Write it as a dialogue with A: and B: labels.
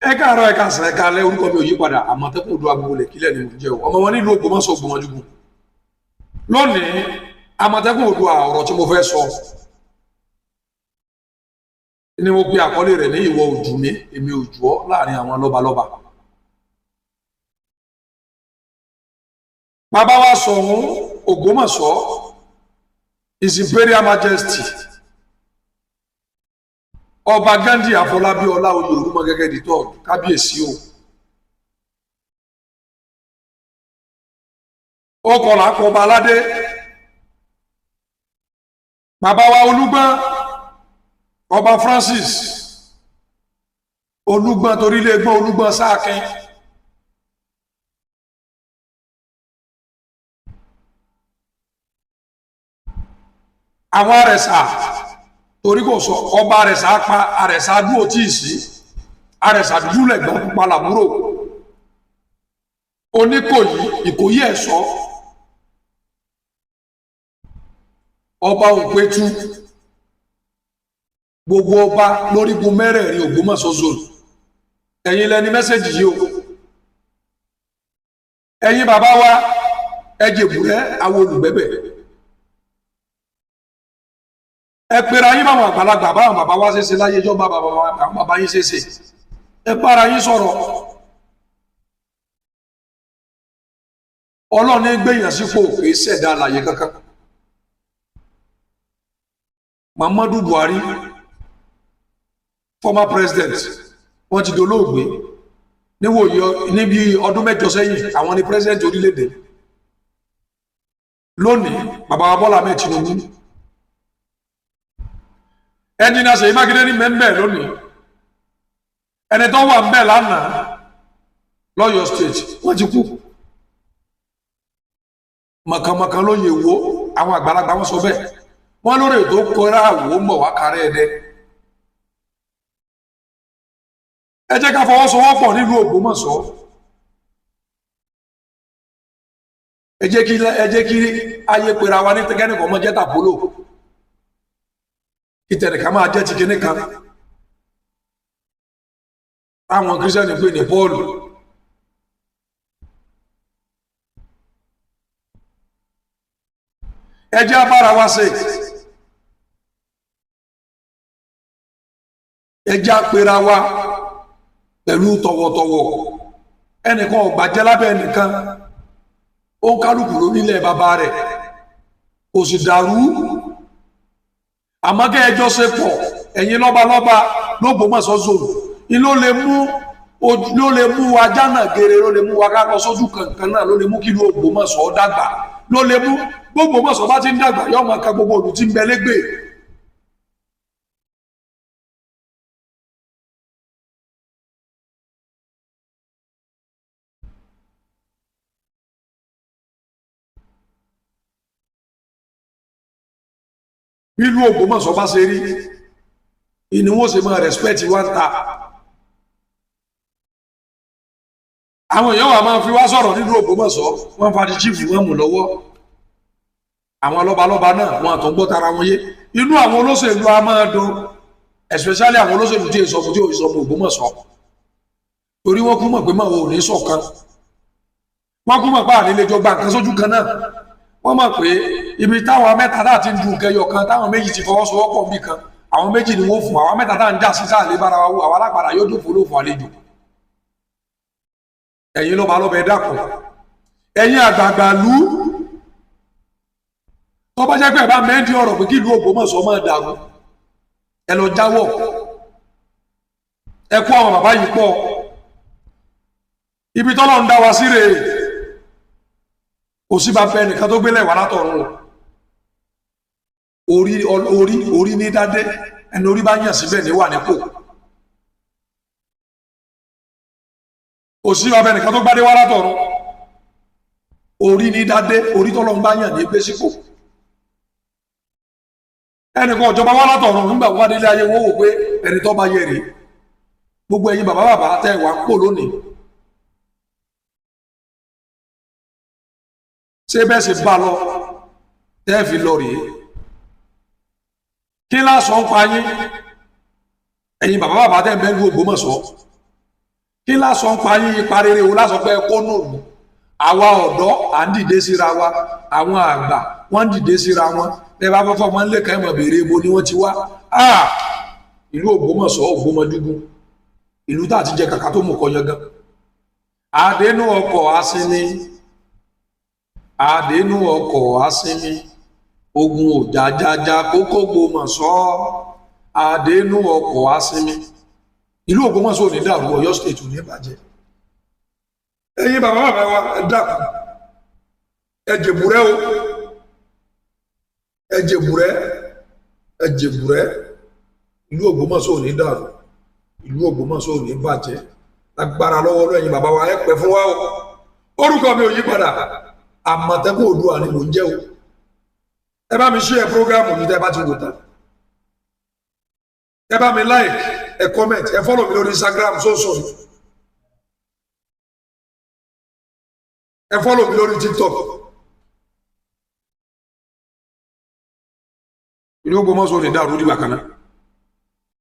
A: ẹ káàárọ̀ ẹ káàsán ẹ káalẹ́ orúkọ mi ò yí padà Àmọ̀tẹ́kùn Odò Agboolé kílẹ̀ ni mo jẹ́ o ọmọ wọn nílùú Ògbómọ̀ṣọ́ Ògbómọjúgun lónìí Àmọ̀tẹ́kùn Odò ọ̀rọ̀ tí mo fẹ́ sọ ni mo pe àkọlé rẹ̀ ní ìwọ ojumi èmi ojuo láàrin àwọn lọ́balọ́ba. Bàbá wa Ṣọ̀ún Ògbómọ̀ṣọ́ His Imperial Majesty Ọba Gandhi Afọlábí Ọláoyè Olúmọgẹ́gẹ́ dìtọ́ kábíyèsí o. Ó kọlà kọba aládé. Bàbá wa Olúgbọ́n Ọba Francis Olúgbọ́n torílé gbọ́n Olúgbọ́n Sáàkín. Àwọn àrẹ̀sà torí kò sọ ọba àrẹ̀sà pa àrẹ̀sà dúró tí ì sí àrẹ̀sà dúdú lẹ̀gbọ́n pupa làbúrò Oníkòyí Ìkòyí Ẹ̀ṣọ́ ọba Òpétú gbogbo ọba lórígun mẹ́rẹ̀ẹ̀rin Ògbómọ̀ṣó zone ẹ̀yin lẹni mẹ́sẹ̀jì yìí o ẹ̀yin bàbá wa ẹjẹ̀bùrẹ́ àwọn olùgbẹ́bẹ̀ ẹ pèrè ayé báwọn àgbàlagbà báwọn bàbá wa ṣe ṣe láyé ìjọba bàbá yín ṣe ṣe ẹ bára yín sọ̀rọ̀ Ọlọ́run ní gbèyàn sípò kì í ṣẹ̀dá àlàyé kankan. Muhammadu Buhari former president wọ́n ti dolóògbé níwòye níbi ọdún 8 sẹ́yìn àwọn ni president orílẹ̀-èdè lónìí bàbá wa Bọ́lá Ahmed Tinubu ẹni náà Ṣèyí Mákindé ní mẹ́mbẹ́ lónìí ẹni tó wà mbẹ́ lánàá lọ́yọ̀ state wọ́n ti kú mọ̀kànmọ̀kàn ló yẹ wo àwọn àgbàlagbà wọn sọ bẹ́ẹ̀ wọ́n lórí ètò kọ́ra àwò mọ̀ wá kárẹ́ ẹ̀dẹ́ ẹ jẹ́ ká fọwọ́sowọ́pọ̀ nílùú Ògbómọ̀ṣọ́ ẹ jẹ́ kí ayé pera wa ní tẹ́kẹ́nìkan mọ́ jẹ́ta polo ìtẹ̀rẹ̀ká máa jẹ́ ti kíní kan táwọn kírísítẹ́nì pè ní Pọ́ọ̀lù ẹ jẹ́ abára wa ṣe ẹ jẹ́ apera wa pẹ̀lú tọ̀wọ̀tọ̀wọ̀ ẹnìkan ò gbàjẹ́ lábẹ́ ẹnìkan ó ń kálukú lórílẹ̀ bàbá rẹ̀ kò sì dàrú àmọ́ kẹ́ ẹjọ́ ṣe pọ̀ ẹ̀yin lọ́balọ́ba l'Ógbómọ̀ṣọ́ zone ni ló lè mú wa jánà gèrè ló lè mú wa ká lọ sójú kankan náà ló lè mú kí ìlú Ògbómọ̀ṣọ́ dàgbà ló lè mú gbogbo Ògbómọ̀ṣọ́ bá ti ń dàgbà yóò máa ka gbogbo òlù tí ń bẹ lẹ́gbẹ̀ẹ́. Bí ìlú Ògbómọ̀ṣọ́ bá ṣe rí ìní wọ́n ṣe máa respect wá ń ta àwọn èèyàn wà máa fi wá sọ̀rọ̀ nínú Ògbómọ̀ṣọ́ wọ́n fa di chief wọn mú lọ́wọ́ àwọn lọ́balọ́ba náà wọn àtọ́ gbọ́ tara wọn yé inú àwọn olóṣèlú a máa dùn especially àwọn olóṣèlú tí èso fún tí òyìnbó Ògbómọ̀ṣọ́ torí wọ́n kú mọ̀ pé máa wò ní ṣọ̀kan wọ́n kú mọ̀ pé ànílejò gba nǹkan sójú kan náà wọ́n mọ̀ pé ibi táwọn mẹ́ta náà ti ń du kẹyọ kan táwọn méjì ti fọwọ́sowọ́pọ̀ bí kan àwọn méjì ni wọ́n fún àwọn mẹ́ta náà ń jà sí sáà lé bára wa wò àwọn alápàdà yóò dùn fún olófò àlejò ẹ̀yin ló bá lọ́bẹ̀ ẹ dákun ẹ̀yin àgbààgbà lú tó bá jẹ́ pé ẹ bá mẹ́ndí ọ̀rọ̀ pé kí ìlú Ògbómọ̀ṣọ́ máa dàrú ẹ lọ jáwọ́ ẹ kó àwọn bàbá yìí pọ̀ ibi tọ́lọ́ ń dá wa sí rèé kò sí bá fẹ́ nìkan tó gbélé wà látọ̀run orí ní dádé ẹni orí bá yàn síbẹ̀ ní wà nípò kò sí bá fẹ́ nìkan tó gbádé wà látọ̀run orí ní dádé orí tọ́lọ́ ń bá yàn ní gbé sípò ẹnìkan ọ̀jọba wà látọ̀run nígbà wọ́n délé ayé wọ́n wò pé ẹni tó bá yẹ rèé gbogbo ẹ̀yin bàbá tẹ́ wà ń pò lónìí ṣé bẹ́ẹ̀ sì bá lọ tẹ́ fi lọ rèé kí lásán ń pa yín ẹ̀yin bàbá tẹ́ ń bẹ ní Ògbómọ̀ṣọ́ kí lásán pa yín ipa rere wo lásán pé kó nùrù àwa ọ̀dọ́ à ń dìde síra wa àwọn àgbà wọ́n ń dìde síra wọn ẹ bá fọ́fọ́ wọn lè kàn mọ̀ béèrè ibo ni wọ́n ti wá ìlú Ògbómọ̀ṣọ́ Ògbómọdúgún ìlú tá àti jẹ kàkà tó mú kọ yangan àdénú ọkọ̀ asinmi àdénú ọkọ̀ asinmi ogun òjàjàjà kókó Ògbómọ̀ṣọ́ àdénú ọkọ̀ asinmi ìlú Ògbómọ̀ṣọ́ ò ní dàrú Ọ̀yọ́ state ò ní bàjẹ́ ẹ̀yin bàbá bàbá wa ẹ dákun ẹ jèbùrẹ́ o ẹ jèbùrẹ́ ẹ jèbùrẹ́ ìlú Ògbómọ̀ṣọ́ ò ní dàrú ìlú Ògbómọ̀ṣọ́ ò ní bàjẹ́ agbára lọ́wọ́ lẹ́yìn bàbá wa ẹ pẹ́ fún wa o orúkọ mi ò yí padà Àmọ̀tẹ́kùn Oòduà ni mò ń jẹ́ o ẹ bá mi share programu mi tẹ́ bá ti wò tán ẹ bá mi like ẹ comment ẹ follow mi lórí Instagram so ẹ follow mi lórí TikTok ìlú Ògbómọ̀ṣọ́ ò ní dàrú ní bákan náà.